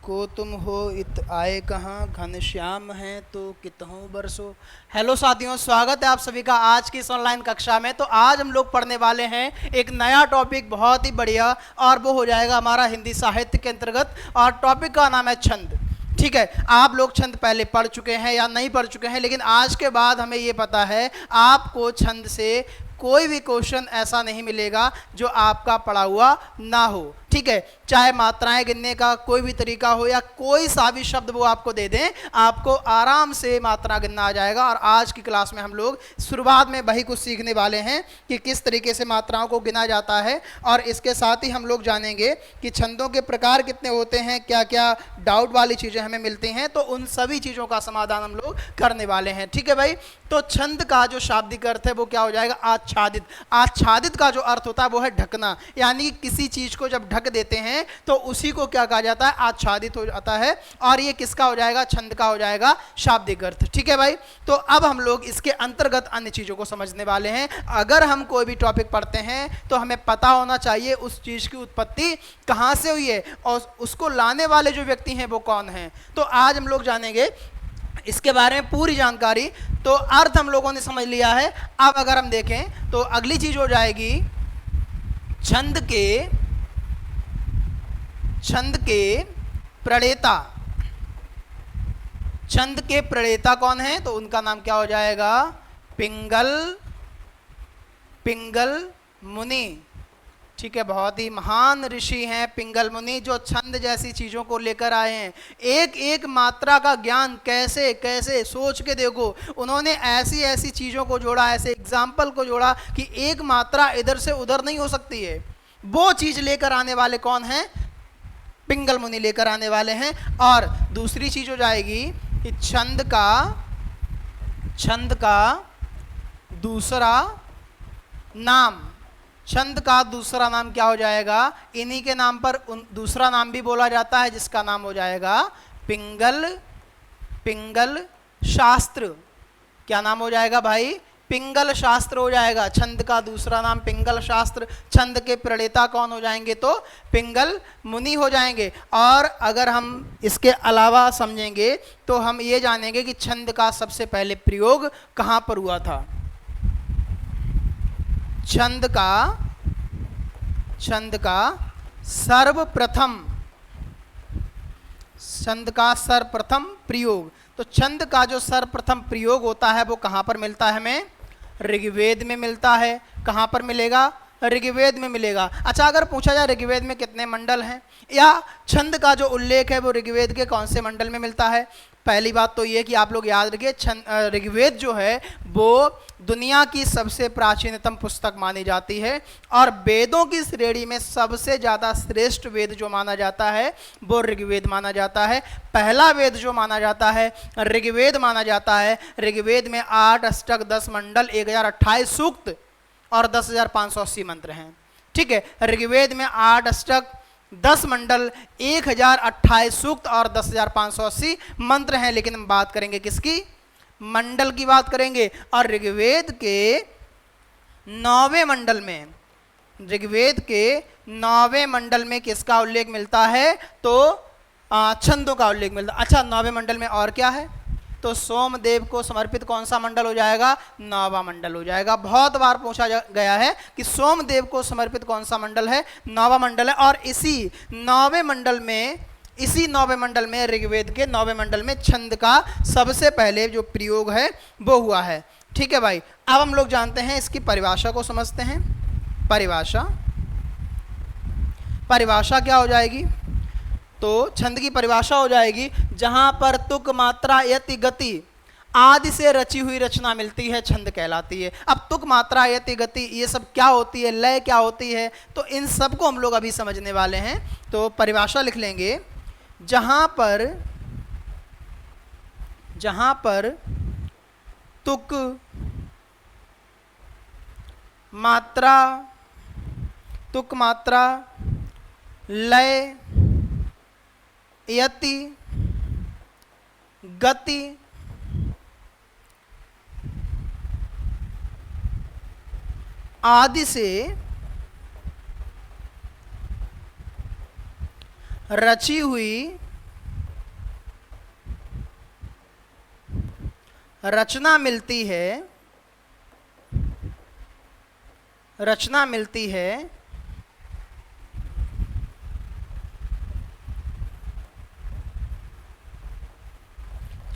को तुम हो इत आए कहाँ, घनश्याम हैं तो कितहों बरसो। हेलो साथियों, स्वागत है आप सभी का आज की इस ऑनलाइन कक्षा में। तो आज हम लोग पढ़ने वाले हैं एक नया टॉपिक, बहुत ही बढ़िया, और वो हो जाएगा हमारा हिंदी साहित्य के अंतर्गत, और टॉपिक का नाम है छंद। ठीक है, आप लोग छंद पहले पढ़ चुके हैं या नहीं पढ़ चुके हैं, लेकिन आज के बाद हमें ये पता है आपको छंद से कोई भी क्वेश्चन ऐसा नहीं मिलेगा जो आपका पढ़ा हुआ ना हो। ठीक है, चाहे मात्राएं गिनने का कोई भी तरीका हो या कोई सा भी शब्द वो आपको दे दें, आपको आराम से मात्रा गिनना आ जाएगा। और आज की क्लास में हम लोग शुरुआत में वही कुछ सीखने वाले हैं कि किस तरीके से मात्राओं को गिना जाता है, और इसके साथ ही हम लोग जानेंगे कि छंदों के प्रकार कितने होते हैं, क्या क्या डाउट वाली चीज़ें हमें मिलती हैं, तो उन सभी चीज़ों का समाधान हम लोग करने वाले हैं। ठीक है भाई, तो छंद का जो शाब्दिक अर्थ है वो क्या हो जाएगा? आच्छादित। आच्छादित का जो अर्थ होता है वो है ढकना, यानी किसी चीज़ को जब ढक देते हैं तो उसी को क्या कहा जाता है? आच्छादित हो जाता है। और ये किसका हो जाएगा? छंद का हो जाएगा शाब्दिक अर्थ। ठीक है भाई, तो अब हम लोग इसके अंतर्गत अन्य चीज़ों को समझने वाले हैं। अगर हम कोई भी टॉपिक पढ़ते हैं तो हमें पता होना चाहिए उस चीज़ की उत्पत्ति कहाँ से हुई है और उसको लाने वाले जो व्यक्ति हैं वो कौन हैं। तो आज हम लोग जानेंगे इसके बारे में पूरी जानकारी। तो अर्थ हम लोगों ने समझ लिया है। अब अगर हम देखें तो अगली चीज हो जाएगी छंद के प्रणेता। छंद के प्रणेता कौन है? तो उनका नाम क्या हो जाएगा? पिंगल मुनि। ठीक है, बहुत ही महान ऋषि हैं पिंगल मुनि, जो छंद जैसी चीज़ों को लेकर आए हैं। एक एक मात्रा का ज्ञान कैसे कैसे, सोच के देखो, उन्होंने ऐसी ऐसी चीज़ों को जोड़ा, ऐसे एग्जाम्पल को जोड़ा कि एक मात्रा इधर से उधर नहीं हो सकती है। वो चीज़ लेकर आने वाले कौन हैं? पिंगल मुनि लेकर आने वाले हैं। और दूसरी चीज़ हो जाएगी कि छंद का दूसरा नाम। छंद का दूसरा नाम क्या हो जाएगा? इन्हीं के नाम पर दूसरा नाम भी बोला जाता है, जिसका नाम हो जाएगा पिंगल शास्त्र। क्या नाम हो जाएगा भाई? पिंगल शास्त्र हो जाएगा। छंद का दूसरा नाम पिंगल शास्त्र। छंद के प्रणेता कौन हो जाएंगे? तो पिंगल मुनि हो जाएंगे। और अगर हम इसके अलावा समझेंगे तो हम ये जानेंगे कि छंद का सबसे पहले प्रयोग कहाँ पर हुआ था। छंद का सर्वप्रथम प्रयोग। तो छंद का जो सर्वप्रथम प्रयोग होता है वो कहाँ पर मिलता है? हमें ऋग्वेद में मिलता है। कहाँ पर मिलेगा? ऋग्वेद में मिलेगा। अच्छा, अगर पूछा जाए ऋग्वेद में कितने मंडल हैं, या छंद का जो उल्लेख है वो ऋग्वेद के कौन से मंडल में मिलता है? पहली बात तो ये कि आप लोग याद रखिए, ऋग्वेद जो है वो दुनिया की सबसे प्राचीनतम पुस्तक मानी जाती है, और वेदों की श्रेणी में सबसे ज़्यादा श्रेष्ठ वेद जो माना जाता है वो ऋग्वेद माना जाता है। पहला वेद जो माना जाता है ऋग्वेद माना जाता है। ऋग्वेद में 8 अष्टक 10 मंडल 1028 सूक्त और 10,580 मंत्र हैं। ठीक है, ऋग्वेद में 8 अष्टक 10 मंडल 1028 सूक्त और 10,580 मंत्र हैं। लेकिन हम बात करेंगे किसकी? मंडल की बात करेंगे। और ऋग्वेद के 9वें मंडल में किसका उल्लेख मिलता है? तो छंदों का उल्लेख मिलता है। अच्छा, 9वें मंडल में और क्या है? तो सोमदेव को समर्पित कौन सा मंडल हो जाएगा? 9वां मंडल हो जाएगा। बहुत बार पूछा गया है कि सोमदेव को समर्पित कौन सा मंडल है? 9वां मंडल है। और इसी 9वें मंडल में ऋग्वेद के 9वें मंडल में छंद का सबसे पहले जो प्रयोग है वो हुआ है। ठीक है भाई, अब हम लोग जानते हैं इसकी परिभाषा को समझते हैं। परिभाषा क्या हो जाएगी? तो छंद की परिभाषा हो जाएगी जहां पर तुक, मात्रा, यति, गति आदि से रची हुई रचना मिलती है, छंद कहलाती है। अब तुक, मात्रा, यति, गति ये सब क्या होती है, लय क्या होती है, तो इन सब को हम लोग अभी समझने वाले हैं। तो परिभाषा लिख लेंगे, जहां पर तुक, मात्रा, लय, यति, गति आदि से रची हुई रचना मिलती है, रचना मिलती है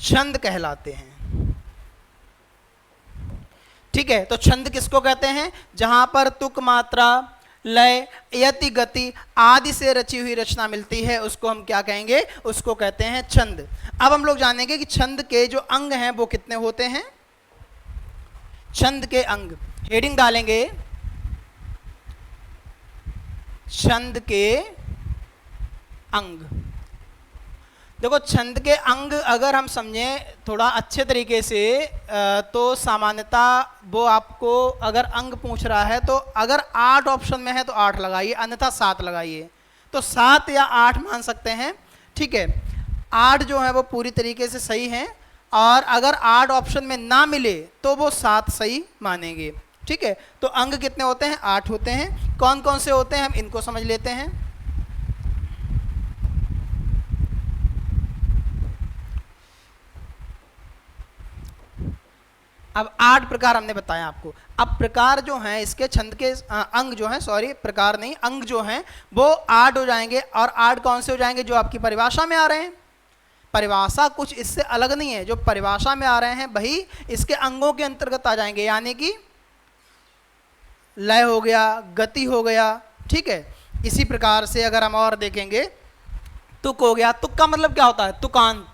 छंद कहलाते हैं। ठीक है, तो छंद किसको कहते हैं? जहां पर तुक, मात्रा, लय, यति, गति आदि से रची हुई रचना मिलती है उसको हम क्या कहेंगे? उसको कहते हैं छंद। अब हम लोग जानेंगे कि छंद के जो अंग हैं वो कितने होते हैं। छंद के अंग, हेडिंग डालेंगे छंद के अंग। देखो, छंद के अंग अगर हम समझें थोड़ा अच्छे तरीके से तो सामान्यतः वो आपको अगर अंग पूछ रहा है तो अगर 8 ऑप्शन में है तो 8 लगाइए, अन्यथा 7 लगाइए। तो 7 या 8 मान सकते हैं। ठीक है, 8 जो है वो पूरी तरीके से सही है, और अगर 8 ऑप्शन में ना मिले तो वो 7 सही मानेंगे। ठीक है, तो अंग कितने होते हैं? 8 होते हैं। कौन कौन से होते हैं हम इनको समझ लेते हैं। अब 8 प्रकार हमने बताया आपको। अब प्रकार जो हैं इसके, छंद के अंग जो हैं, सॉरी प्रकार नहीं, अंग जो हैं वो 8 हो जाएंगे। और 8 कौन से हो जाएंगे? जो आपकी परिभाषा में आ रहे हैं। परिभाषा कुछ इससे अलग नहीं है, जो परिभाषा में आ रहे हैं वही इसके अंगों के अंतर्गत आ जाएंगे, यानी कि लय हो गया, गति हो गया। ठीक है, इसी प्रकार से अगर हम और देखेंगे, तुक हो गया। तुक का मतलब क्या होता है? तुकांत,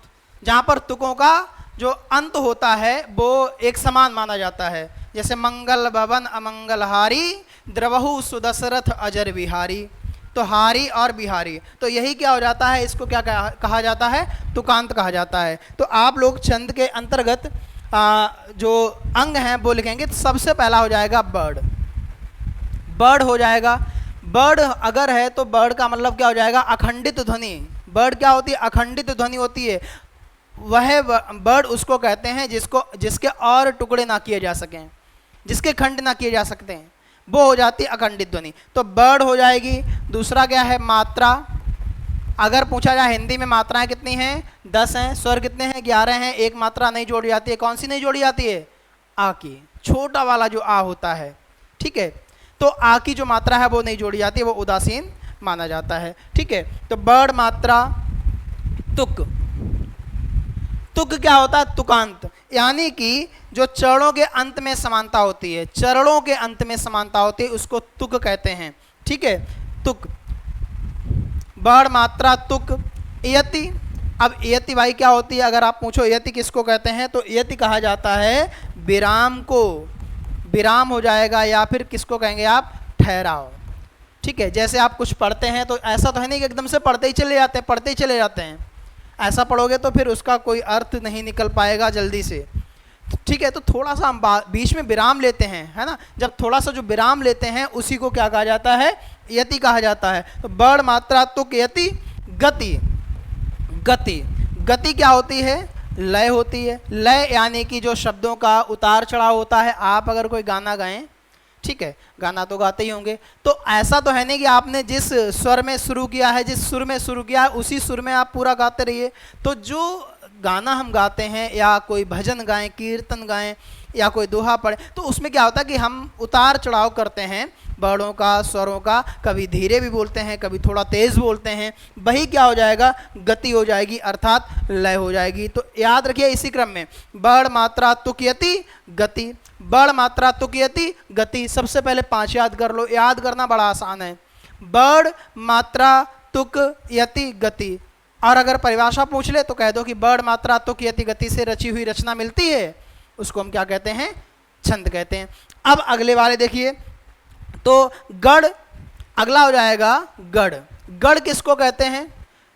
जहां पर तुकों का जो अंत होता है वो एक समान माना जाता है। जैसे मंगल भवन अमंगलहारी, द्रवहु सुदशरथ अजर बिहारी। तो हारी और बिहारी, तो यही क्या हो जाता है? इसको क्या कहा जाता है? तुकांत कहा जाता है। तो आप लोग छंद के अंतर्गत जो अंग हैं वो लिखेंगे। तो सबसे पहला हो जाएगा बर्ड। बर्ड हो जाएगा। बर्ड अगर है तो बर्ड का मतलब क्या हो जाएगा? अखंडित ध्वनि। बर्ड क्या होती है? अखंडित ध्वनि होती है। वह बर्ड उसको कहते हैं जिसके और टुकड़े ना किए जा सकें, जिसके खंड ना किए जा सकते हैं, वो हो जाती है अखंडित ध्वनि। तो बर्ड हो जाएगी। दूसरा क्या है? मात्रा। अगर पूछा जाए हिंदी में मात्राएं कितनी हैं? 10 हैं। स्वर कितने हैं? 11 हैं। एक मात्रा नहीं जोड़ी जाती है। कौन सी नहीं जोड़ी जाती है? आ की, छोटा वाला जो आ होता है। ठीक है, तो आ की जो मात्रा है वो नहीं जोड़ी जाती है, वो उदासीन माना जाता है। ठीक है, तो बर्ड, मात्रा, तुक। तुक क्या होता है? तुकांत, यानी कि जो चरणों के अंत में समानता होती है, चरणों के अंत में समानता होती है, उसको तुक कहते हैं। ठीक है, तुक, बर्ड, मात्रा, तुक, यति। अब यति भाई क्या होती है? अगर आप पूछो यति किसको कहते हैं, तो यति कहा जाता है विराम को। विराम हो जाएगा, या फिर किसको कहेंगे आप? ठहराव। ठीक है, जैसे आप कुछ पढ़ते हैं तो ऐसा तो है नहीं कि एकदम से पढ़ते ही चले जाते हैं, पढ़ते ही चले जाते हैं। ऐसा पढ़ोगे तो फिर उसका कोई अर्थ नहीं निकल पाएगा जल्दी से। ठीक है, तो थोड़ा सा हम बीच में विराम लेते हैं, है ना। जब थोड़ा सा जो विराम लेते हैं उसी को क्या कहा जाता है? यति कहा जाता है। तो बर्ड, मात्रा, तुक, यति, गति। गति, गति क्या होती है? लय होती है। लय यानी कि जो शब्दों का उतार चढ़ाव होता है। आप अगर कोई गाना गाएं, ठीक है, गाना तो गाते ही होंगे, तो ऐसा तो है नहीं कि आपने जिस स्वर में शुरू किया है, जिस सुर में शुरू किया है, उसी सुर में आप पूरा गाते रहिए। तो जो गाना हम गाते हैं, या कोई भजन गाएं, कीर्तन गाएं, या कोई दोहा पढ़े, तो उसमें क्या होता है कि हम उतार चढ़ाव करते हैं वर्णों का, स्वरों का। कभी धीरे भी बोलते हैं, कभी थोड़ा तेज बोलते हैं। वही क्या हो जाएगा? गति हो जाएगी, अर्थात लय हो जाएगी। तो याद रखिए इसी क्रम में बर्ड, मात्रा, तुक, यति, गति। बर्ड, मात्रा, तुक, यति, गति। सबसे पहले 5 याद कर लो। याद करना बड़ा आसान है। बर्ड, मात्रा, तुक, यति, गति। और अगर परिभाषा पूछ ले तो कह दो कि बर्ड, मात्रा, तुक, यति, गति से रची हुई रचना मिलती है, उसको हम क्या कहते हैं? छंद कहते हैं। अब अगले वाले देखिए, तो गढ़, अगला हो जाएगा गढ़। गढ़ किसको कहते हैं?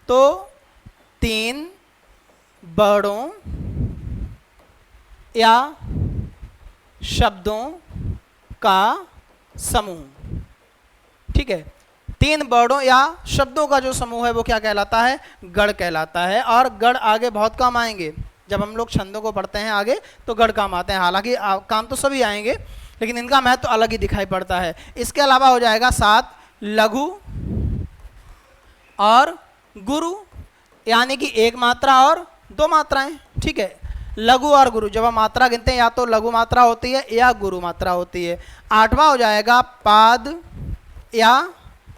तो 3 वर्णों या शब्दों का समूह। ठीक है, 3 वर्णों या शब्दों का जो समूह है वो क्या कहलाता है? गढ़ कहलाता है। और गढ़ आगे बहुत काम आएंगे। जब हम लोग छंदों को पढ़ते हैं आगे तो गढ़ काम आते हैं। हालांकि काम तो सभी आएंगे, लेकिन इनका महत्व तो अलग ही दिखाई पड़ता है। इसके अलावा हो जाएगा 7 लघु और गुरु, यानी कि 1 मात्रा और 2 मात्राएं। ठीक है, लघु और गुरु, जब हम मात्रा गिनते हैं या तो लघु मात्रा होती है या गुरु मात्रा होती है। आठवां हो जाएगा पाद या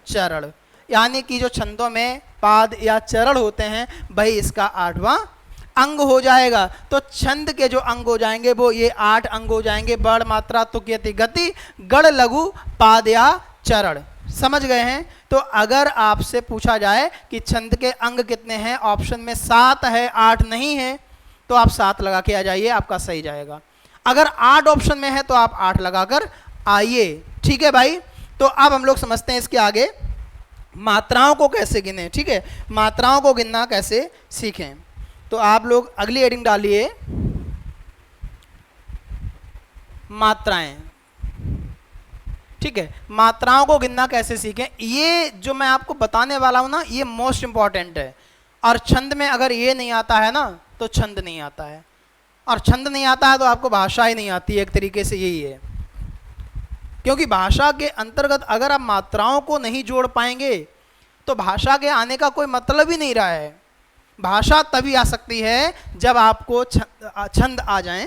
चरण, यानी कि जो छंदों में पाद या चरण होते हैं वही इसका आठवां अंग हो जाएगा। तो छंद के जो अंग हो जाएंगे वो ये 8 अंग हो जाएंगे, बड़, मात्रा, तुक, यति, गति, गढ़, लघु, पाद या चरण। समझ गए हैं? तो अगर आपसे पूछा जाए कि छंद के अंग कितने हैं, ऑप्शन में 7 है, 8 नहीं है, तो आप 7 लगा के आ जाइए, आपका सही जाएगा। अगर 8 ऑप्शन में है तो आप 8 लगाकर आइए। ठीक है भाई, तो अब हम लोग समझते हैं इसके आगे मात्राओं को कैसे गिने। ठीक है, मात्राओं को गिनना कैसे सीखें। तो आप लोग अगली हेडिंग डालिए, मात्राएं। ठीक है, मात्राओं को गिनना कैसे सीखें, ये जो मैं आपको बताने वाला हूं ना, ये मोस्ट इंपॉर्टेंट है। और छंद में अगर ये नहीं आता है ना तो छंद नहीं आता है, और छंद नहीं आता है तो आपको भाषा ही नहीं आती है, एक तरीके से यही है। क्योंकि भाषा के अंतर्गत अगर आप मात्राओं को नहीं जोड़ पाएंगे तो भाषा के आने का कोई मतलब ही नहीं रहा है। भाषा तभी आ सकती है जब आपको छंद आ जाएं,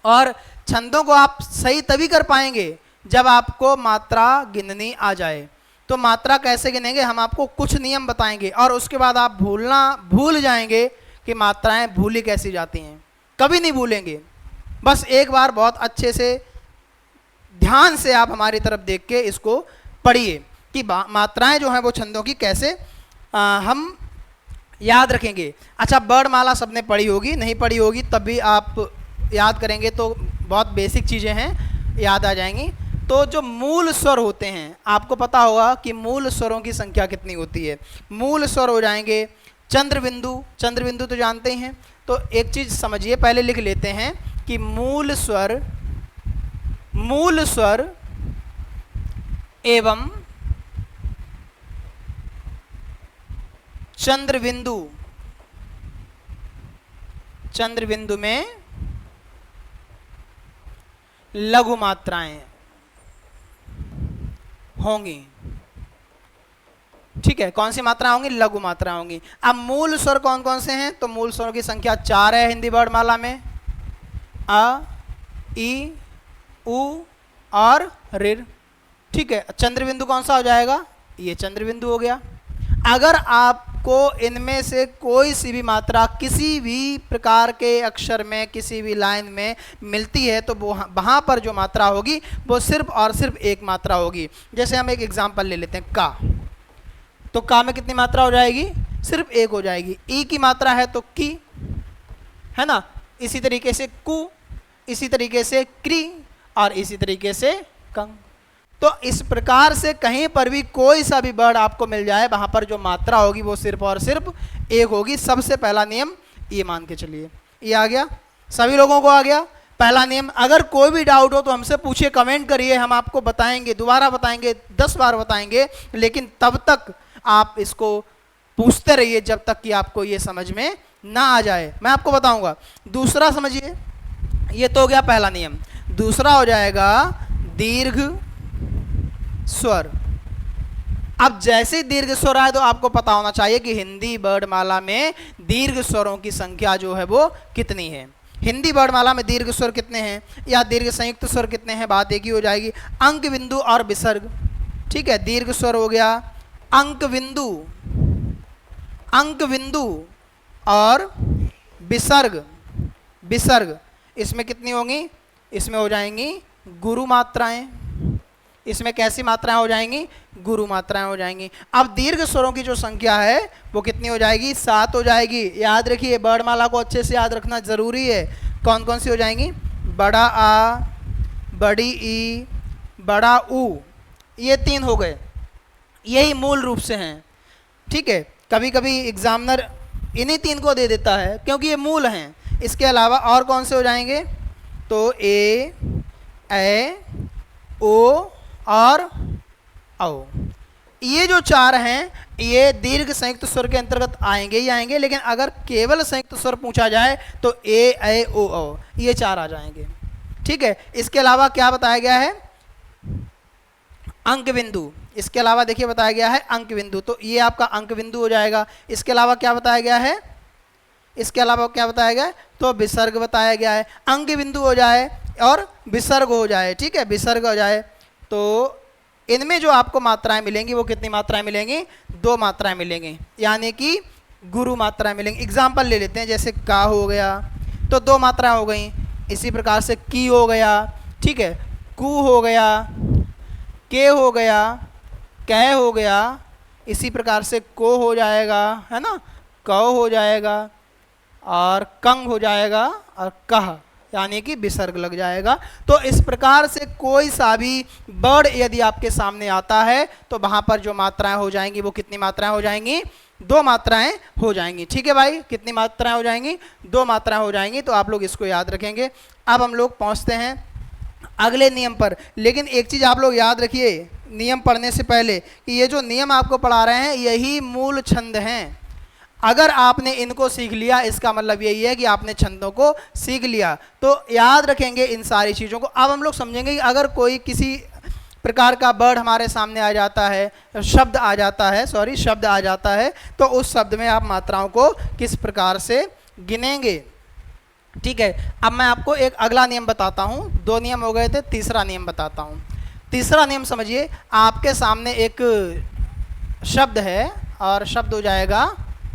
और छंदों को आप सही तभी कर पाएंगे जब आपको मात्रा गिननी आ जाए। तो मात्रा कैसे गिनेंगे, हम आपको कुछ नियम बताएंगे और उसके बाद आप भूल जाएंगे कि मात्राएं भूली कैसी जाती हैं। कभी नहीं भूलेंगे, बस एक बार बहुत अच्छे से ध्यान से आप हमारी तरफ देख के इसको पढ़िए कि मात्राएं जो हैं वो छंदों की कैसे हम याद रखेंगे। अच्छा, वर्णमाला सबने पढ़ी होगी, नहीं पढ़ी होगी तब भी आप याद करेंगे तो बहुत बेसिक चीज़ें हैं, याद आ जाएंगी। तो जो मूल स्वर होते हैं, आपको पता होगा कि मूल स्वरों की संख्या कितनी होती है। मूल स्वर हो जाएंगे चंद्रबिंदु, चंद्रबिंदु तो जानते ही हैं। तो एक चीज़ समझिए, पहले लिख लेते हैं कि मूल स्वर एवं चंद्रबिंदु, चंद्रबिंदु में लघु मात्राएं होंगी। ठीक है, कौन सी मात्रा होंगी, लघु मात्रा होंगी। अब मूल स्वर कौन कौन से हैं, तो मूल स्वरों की संख्या 4 है हिंदी वर्णमाला में, अ, ई, उ और ऋ। ठीक है, चंद्रबिंदु कौन सा हो जाएगा, ये चंद्रबिंदु हो गया। अगर आपको इनमें से कोई सी भी मात्रा किसी भी प्रकार के अक्षर में किसी भी लाइन में मिलती है तो वहाँ पर जो मात्रा होगी वो सिर्फ और सिर्फ एक मात्रा होगी। जैसे हम एक एग्जांपल ले लेते हैं, का, तो का में कितनी मात्रा हो जाएगी, सिर्फ एक हो जाएगी। ई की मात्रा है तो की, है ना। इसी तरीके से कु, इसी तरीके से क्री और इसी तरीके से कंग। तो इस प्रकार से कहीं पर भी कोई सा भी वर्ड आपको मिल जाए, वहां पर जो मात्रा होगी वो सिर्फ और सिर्फ एक होगी। सबसे पहला नियम ये मान के चलिए, ये आ गया, सभी लोगों को आ गया पहला नियम। अगर कोई भी डाउट हो तो हमसे पूछिए, कमेंट करिए, हम आपको बताएंगे, दोबारा बताएंगे, 10 बार बताएंगे, लेकिन तब तक आप इसको पूछते रहिए जब तक कि आपको ये समझ में ना आ जाए। मैं आपको बताऊंगा। दूसरा समझिए, ये तो हो गया पहला नियम। दूसरा हो जाएगा दीर्घ स्वर। अब जैसे ही दीर्घ स्वर आए तो आपको पता होना चाहिए कि हिंदी वर्णमाला में दीर्घ स्वरों की संख्या जो है वो कितनी है। हिंदी वर्णमाला में दीर्घ स्वर कितने हैं या दीर्घ संयुक्त स्वर कितने हैं, बात एक ही हो जाएगी। अंक बिंदु और विसर्ग, ठीक है, दीर्घ स्वर हो गया अंक बिंदु, अंक बिंदु और विसर्ग, विसर्ग इसमें कितनी होंगी, इसमें हो जाएंगी गुरु मात्राएं। इसमें कैसी मात्राएं हो जाएंगी, गुरु मात्राएं हो जाएंगी। अब दीर्घ स्वरों की जो संख्या है वो कितनी हो जाएगी, 7 हो जाएगी। याद रखिए, वर्णमाला को अच्छे से याद रखना जरूरी है। कौन कौन सी हो जाएंगी, बड़ा आ, बड़ी ई, बड़ा ऊ, ये 3 हो गए, यही मूल रूप से हैं। ठीक है, कभी कभी एग्जामिनर इन्हीं 3 को दे देता है क्योंकि ये मूल हैं। इसके अलावा और कौन से हो जाएंगे, तो ए, ओ और औ, ये जो 4 हैं ये दीर्घ संयुक्त स्वर के अंतर्गत आएंगे ही आएंगे। लेकिन अगर केवल संयुक्त स्वर पूछा जाए तो ए, ओ, औ, ये 4 आ जाएंगे। ठीक है, इसके अलावा क्या बताया गया है, अंक बिंदु। इसके अलावा देखिए बताया गया है अंक बिंदु, तो ये आपका अंक बिंदु हो जाएगा। इसके अलावा क्या बताया गया है, इसके अलावा क्या बताया गया है, तो विसर्ग बताया गया है। अंग बिंदु हो जाए और विसर्ग हो जाए, ठीक है, विसर्ग हो जाए, तो इनमें जो आपको मात्राएं मिलेंगी वो कितनी मात्राएं मिलेंगी? 2 मात्राएं मिलेंगी, यानी कि गुरु मात्राएं मिलेंगी। एग्जाम्पल ले लेते हैं, जैसे का हो गया तो 2 मात्राएं हो गई, इसी प्रकार से की हो गया, ठीक है, कु हो गया, के हो गया, कह हो गया, इसी प्रकार से को हो जाएगा, है ना, कौ हो जाएगा और कंग हो जाएगा और कह, यानी कि विसर्ग लग जाएगा। तो इस प्रकार से कोई सा भी वर्ड यदि आपके सामने आता है तो वहां पर जो मात्राएं हो जाएंगी वो कितनी मात्राएं हो जाएंगी? 2 मात्राएं हो जाएंगी, ठीक है भाई। कितनी मात्राएं हो जाएंगी? 2 मात्राएं हो जाएंगी। तो आप लोग इसको याद रखेंगे। अब हम लोग पहुंचते हैं अगले नियम पर, लेकिन एक चीज आप लोग याद रखिए नियम पढ़ने से पहले कि ये जो नियम आपको पढ़ा रहे हैं यही मूल छंद हैं। अगर आपने इनको सीख लिया इसका मतलब यही है कि आपने छंदों को सीख लिया। तो याद रखेंगे इन सारी चीज़ों को। अब हम लोग समझेंगे कि अगर कोई किसी प्रकार का वर्ड हमारे सामने आ जाता है, शब्द आ जाता है, शब्द आ जाता है, तो उस शब्द में आप मात्राओं को किस प्रकार से गिनेंगे, ठीक है। अब मैं आपको एक अगला नियम बताता हूँ। 2 नियम हो गए थे, तीसरा नियम बताता हूँ। तीसरा नियम समझिए, आपके सामने एक शब्द है और शब्द हो जाएगा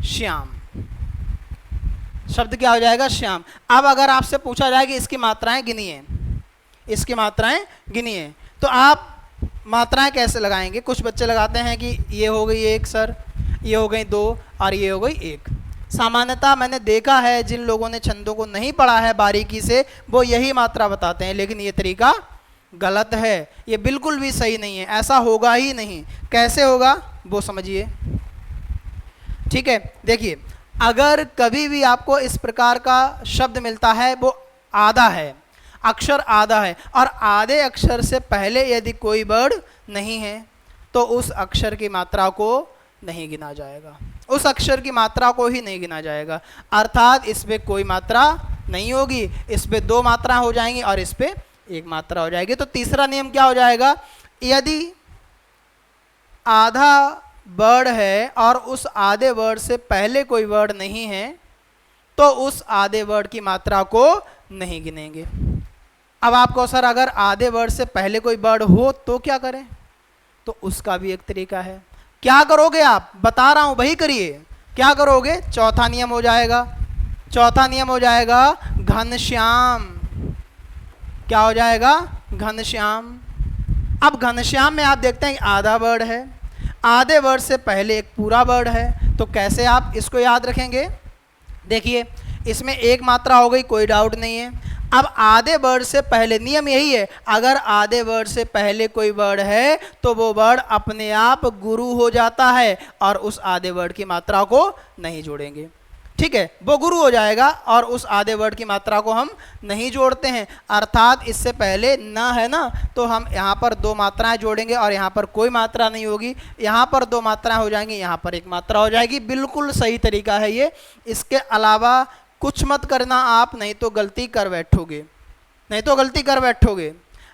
श्याम। शब्द क्या हो जाएगा? श्याम। अब अगर आपसे पूछा जाए कि इसकी मात्राएं गिनिए, इसकी मात्राएं गिनिए, तो आप मात्राएं कैसे लगाएंगे? कुछ बच्चे लगाते हैं कि ये हो गई 1 सर, ये हो गई 2 और ये हो गई 1। सामान्यतः मैंने देखा है जिन लोगों ने छंदों को नहीं पढ़ा है बारीकी से वो यही मात्रा बताते हैं, लेकिन ये तरीका गलत है, ये बिल्कुल भी सही नहीं है, ऐसा होगा ही नहीं। कैसे होगा वो समझिए, ठीक है। देखिए, अगर कभी भी आपको इस प्रकार का शब्द मिलता है वो आधा है, अक्षर आधा है और आधे अक्षर से पहले यदि कोई वर्ड नहीं है तो उस अक्षर की मात्रा को नहीं गिना जाएगा, उस अक्षर की मात्रा को ही नहीं गिना जाएगा। अर्थात इस पे कोई मात्रा नहीं होगी, इस पे 2 मात्रा हो जाएंगी और इस पे 1 मात्रा हो जाएगी। तो तीसरा नियम क्या हो जाएगा? यदि आधा वर्ड है और उस आधे वर्ड से पहले कोई वर्ड नहीं है तो उस आधे वर्ड की मात्रा को नहीं गिनेंगे। अब आपको सर अगर आधे वर्ड से पहले कोई वर्ड हो तो क्या करें? तो उसका भी एक तरीका है। क्या करोगे आप? बता रहा हूं, वही करिए। क्या करोगे? चौथा नियम हो जाएगा, चौथा नियम हो जाएगा घनश्याम। क्या हो जाएगा? घनश्याम। अब घनश्याम में आप देखते हैं आधा वर्ड है, आधे वर्ड से पहले एक पूरा वर्ड है, तो कैसे आप इसको याद रखेंगे? देखिए, इसमें 1 मात्रा हो गई, कोई डाउट नहीं है। अब आधे वर्ड से पहले नियम यही है, अगर आधे वर्ड से पहले कोई वर्ड है तो वो वर्ड अपने आप गुरु हो जाता है और उस आधे वर्ड की मात्रा को नहीं जोड़ेंगे, ठीक है, वो गुरु हो जाएगा और उस आधे वर्ड की मात्रा को हम नहीं जोड़ते हैं। अर्थात इससे पहले न है ना, तो हम यहाँ पर 2 मात्राएं जोड़ेंगे और यहाँ पर कोई मात्रा नहीं होगी, यहाँ पर 2 मात्राएं हो जाएंगी, यहाँ पर 1 मात्रा हो जाएगी। बिल्कुल सही तरीका है ये, इसके अलावा कुछ मत करना आप, नहीं तो गलती कर बैठोगे, नहीं तो गलती कर बैठोगे।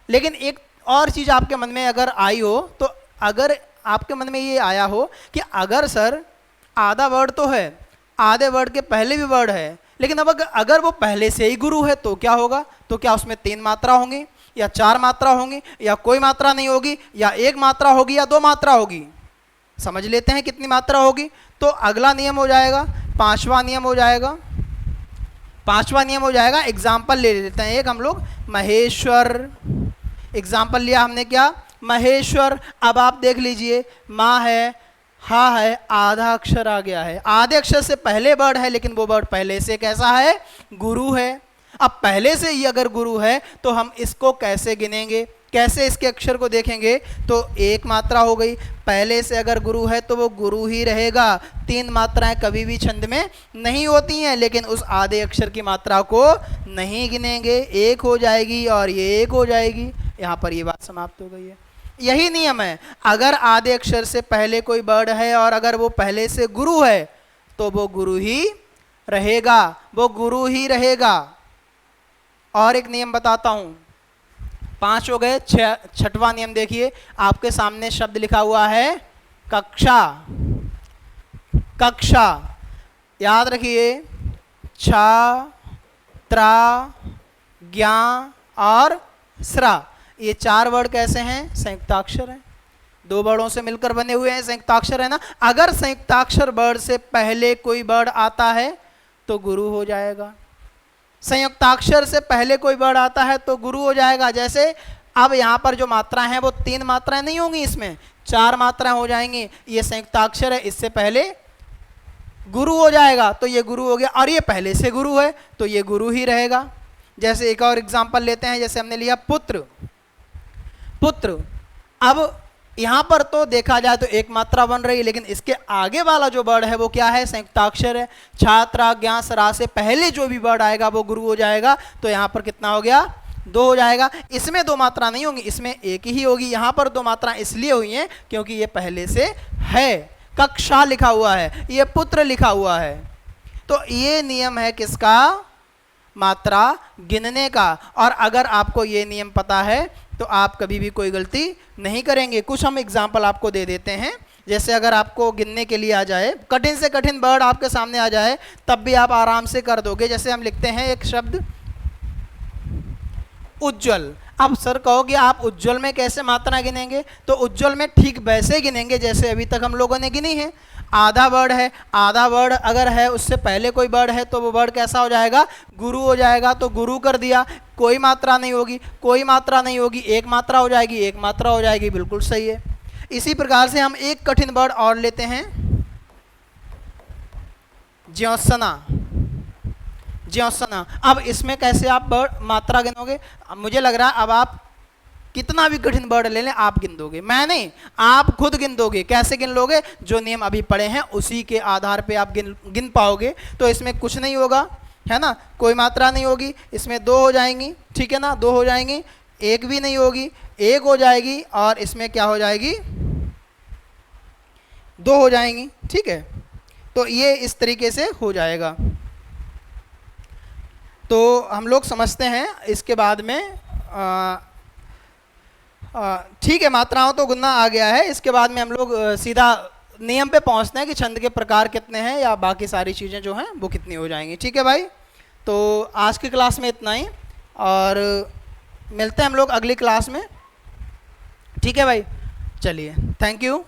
लेकिन एक और चीज़ आपके मन में अगर आई हो, तो अगर आपके मन में ये आया हो कि अगर सर आधा वर्ड तो है, आधे वर्ड के पहले भी वर्ड है, लेकिन अब अगर वो पहले से ही गुरु है तो क्या होगा? तो क्या उसमें 3 मात्रा होंगी या 4 मात्रा होंगी या कोई मात्रा नहीं होगी या 1 मात्रा होगी या 2 मात्रा होगी? समझ लेते हैं कितनी मात्रा होगी। तो अगला नियम हो जाएगा, 5वां नियम हो जाएगा, 5वां नियम हो जाएगा। एग्जाम्पल ले लेते हैं एक हम लोग, महेश्वर। एग्जाम्पल लिया हमने, क्या? महेश्वर। अब आप देख लीजिए, माँ है, हा है, आधा अक्षर आ गया है, आधे अक्षर से पहले वर्ड है, लेकिन वो वर्ड पहले से कैसा है? गुरु है। अब पहले से ही अगर गुरु है तो हम इसको कैसे गिनेंगे, कैसे इसके अक्षर को देखेंगे? तो 1 मात्रा हो गई, पहले से अगर गुरु है तो वो गुरु ही रहेगा। 3 मात्राएं कभी भी छंद में नहीं होती हैं, लेकिन उस आधे अक्षर की मात्रा को नहीं गिनेंगे, 1 हो जाएगी और ये 1 हो जाएगी। यहाँ पर ये बात समाप्त हो गई है। यही नियम है, अगर आधे अक्षर से पहले कोई वर्ड है और अगर वो पहले से गुरु है तो वो गुरु ही रहेगा, वो गुरु ही रहेगा। और एक नियम बताता हूँ, 5 हो गए। 6वां नियम देखिए, आपके सामने शब्द लिखा हुआ है कक्षा। कक्षा याद रखिए, छ त्रा, ज्ञा और स्रा, ये 4 वर्ड कैसे हैं? संयुक्ताक्षर हैं, 2 वर्डों से मिलकर बने हुए हैं, संयुक्ताक्षर है ना। अगर संयुक्ताक्षर वर्ड से पहले कोई वर्ड आता है तो गुरु हो जाएगा, संयुक्ताक्षर से पहले कोई वर्ड आता है तो गुरु हो जाएगा। जैसे अब यहाँ पर जो मात्राएं हैं वो 3 मात्राएं नहीं होंगी, इसमें 4 मात्राएं हो जाएंगी। ये संयुक्ताक्षर है, इससे पहले गुरु हो जाएगा तो ये गुरु हो गया, और ये पहले से गुरु है तो ये गुरु ही रहेगा। जैसे एक और एग्जांपल लेते हैं, जैसे हमने लिया पुत्र, पुत्र। अब यहाँ पर तो देखा जाए तो 1 मात्रा बन रही है, लेकिन इसके आगे वाला जो वर्ड है वो क्या है? संयुक्ताक्षर है। छात्रा, ज्ञा, सरा से पहले जो भी वर्ड आएगा वो गुरु हो जाएगा, तो यहाँ पर कितना हो गया? 2 हो जाएगा। इसमें 2 मात्रा नहीं होंगी, इसमें 1 ही होगी। यहाँ पर 2 मात्रा इसलिए हुई हैं क्योंकि ये पहले से है, कक्षा लिखा हुआ है, ये पुत्र लिखा हुआ है। तो ये नियम है किसका? मात्रा गिनने का। और अगर आपको ये नियम पता है तो आप कभी भी कोई गलती नहीं करेंगे। कुछ हम एग्जाम्पल आपको दे देते हैं। जैसे अगर आपको गिनने के लिए आ जाए, कठिन से कठिन वर्ड आपके सामने आ जाए, तब भी आप आराम से कर दोगे। जैसे हम लिखते हैं एक शब्द उज्ज्वल। अब सर कहोगे आप उज्ज्वल में कैसे मात्रा गिनेंगे? तो उज्ज्वल में ठीक वैसे गिनेंगे जैसे अभी तक हम लोगों ने गिनी है। आधा वर्ड है, आधा वर्ड अगर है उससे पहले कोई वर्ड है तो वो वर्ड कैसा हो जाएगा? गुरु हो जाएगा। तो गुरु कर दिया, कोई मात्रा नहीं होगी, कोई मात्रा नहीं होगी, 1 मात्रा हो जाएगी, 1 मात्रा हो जाएगी, बिल्कुल सही है। इसी प्रकार से हम एक कठिन वर्ड और लेते हैं, ज्योत्सना, ज्योत्सना। अब इसमें कैसे आप वर्ड मात्रा गिनोगे? अब मुझे लग रहा है अब आप कितना भी कठिन वर्ड ले लें आप गिन दोगे, मैं नहीं, आप खुद गिन दोगे। कैसे गिन लोगे? जो नियम अभी पढ़े हैं उसी के आधार पे आप गिन पाओगे। तो इसमें कुछ नहीं होगा, है ना, कोई मात्रा नहीं होगी, इसमें 2 हो जाएंगी, ठीक है ना, 2 हो जाएंगी, 1 भी नहीं होगी, 1 हो जाएगी, और इसमें क्या हो जाएगी? 2 हो जाएंगी, ठीक है। तो ये इस तरीके से हो जाएगा। तो हम लोग समझते हैं। इसके बाद में ठीक है, मात्राओं तो गुना आ गया है। इसके बाद में हम लोग सीधा नियम पे पहुंचते हैं कि छंद के प्रकार कितने हैं, या बाकी सारी चीज़ें जो हैं वो कितनी हो जाएंगी। ठीक है भाई, तो आज की क्लास में इतना ही, और मिलते हैं हम लोग अगली क्लास में। ठीक है भाई, चलिए, थैंक यू।